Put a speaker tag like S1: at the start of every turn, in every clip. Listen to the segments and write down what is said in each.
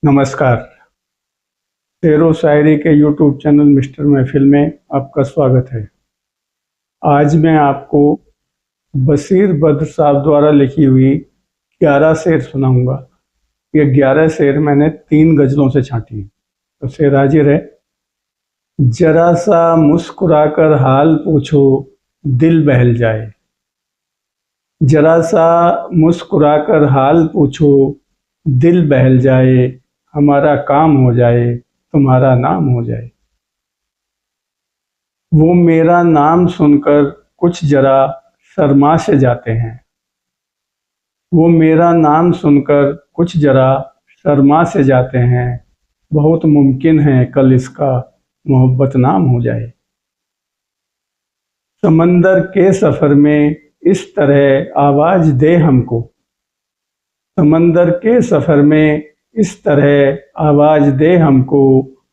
S1: नमस्कार। शेर व शायरी के यूट्यूब चैनल मिस्टर महफिल में आपका स्वागत है। आज मैं आपको बशीर बद्र साहब द्वारा लिखी हुई 11 शेर सुनाऊंगा। ये 11 शेर मैंने 3 गज़लों से छांटी हैं। तो शेर हाजिर है। जरा सा मुस्कुराकर हाल पूछो दिल बहल जाए, जरा सा मुस्कुराकर हाल पूछो दिल बहल जाए, हमारा काम हो जाए तुम्हारा नाम हो जाए। वो मेरा नाम सुनकर कुछ जरा शर्मा से जाते हैं, वो मेरा नाम सुनकर कुछ जरा शर्मा से जाते हैं। बहुत मुमकिन है कल इसका मोहब्बत नाम हो जाए। समंदर के सफ़र में इस तरह आवाज़ दे हमको, समंदर के सफ़र में इस तरह आवाज़ दे हमको,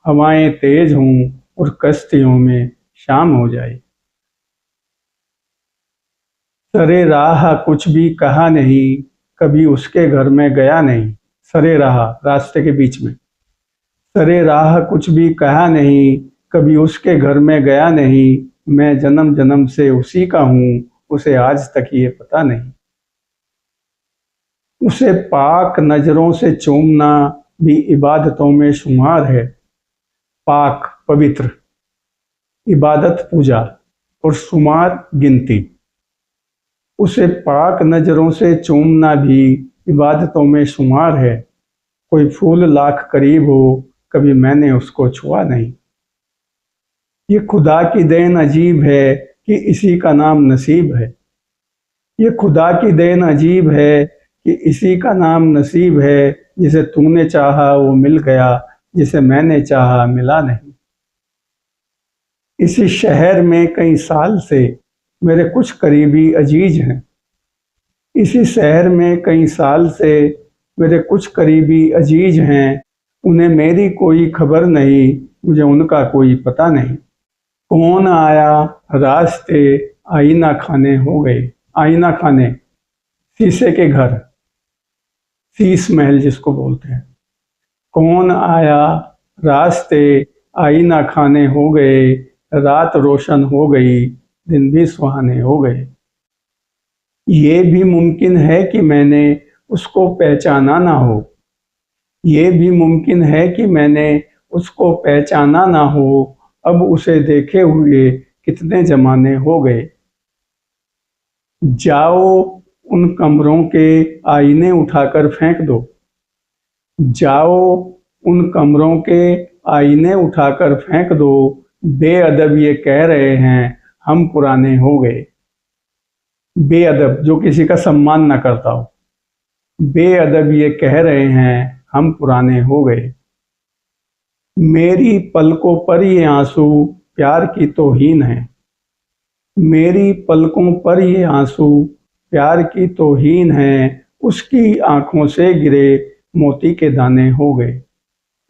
S1: हवाएं तेज हों और कश्तियों में शाम हो जाए। सरे राह कुछ भी कहा नहीं, कभी उसके घर में गया नहीं। सरे राह रास्ते के बीच में, सरे राह कुछ भी कहा नहीं, कभी उसके घर में गया नहीं। मैं जन्म जन्म से उसी का हूँ, उसे आज तक ये पता नहीं। उसे पाक नज़रों से चूमना भी इबादतों में शुमार है। पाक पवित्र, इबादत पूजा और शुमार गिनती। उसे पाक नज़रों से चूमना भी इबादतों में शुमार है। कोई फूल लाख करीब हो, कभी मैंने उसको छुआ नहीं। ये खुदा की देन अजीब है कि इसी का नाम नसीब है। ये खुदा की देन अजीब है कि इसी का नाम नसीब है। जिसे तूने चाहा वो मिल गया, जिसे मैंने चाहा मिला नहीं। इसी शहर में कई साल से मेरे कुछ करीबी अजीज हैं, इसी शहर में कई साल से मेरे कुछ करीबी अजीज हैं। उन्हें मेरी कोई खबर नहीं, मुझे उनका कोई पता नहीं। कौन आया रास्ते आईना खाने हो गए। आईना खाने शीशे के घर, शीश महल जिसको बोलते हैं। कौन आया रास्ते आईना खाने हो गए, रात रोशन हो गई दिन भी सुहाने हो गए। ये भी मुमकिन है कि मैंने उसको पहचाना ना हो, ये भी मुमकिन है कि मैंने उसको पहचाना ना हो। अब उसे देखे हुए कितने ज़माने हो गए। जाओ उन कमरों के आईने उठाकर फेंक दो, जाओ उन कमरों के आईने उठाकर फेंक दो। बेअदब ये कह रहे हैं हम पुराने हो गए। बेअदब जो किसी का सम्मान न करता हो, बेअदब ये कह रहे हैं हम पुराने हो गए। मेरी पलकों पर ये आंसू प्यार की तौहीन है, मेरी पलकों पर ये आंसू प्यार की तौहीन है। उसकी आंखों से गिरे मोती के दाने हो गए,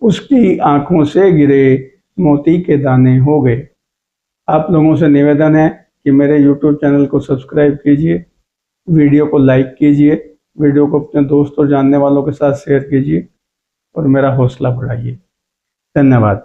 S1: उसकी आंखों से गिरे मोती के दाने हो गए। आप लोगों से निवेदन है कि मेरे YouTube चैनल को सब्सक्राइब कीजिए, वीडियो को लाइक कीजिए, वीडियो को अपने दोस्त और जानने वालों के साथ शेयर कीजिए और मेरा हौसला बढ़ाइए। धन्यवाद।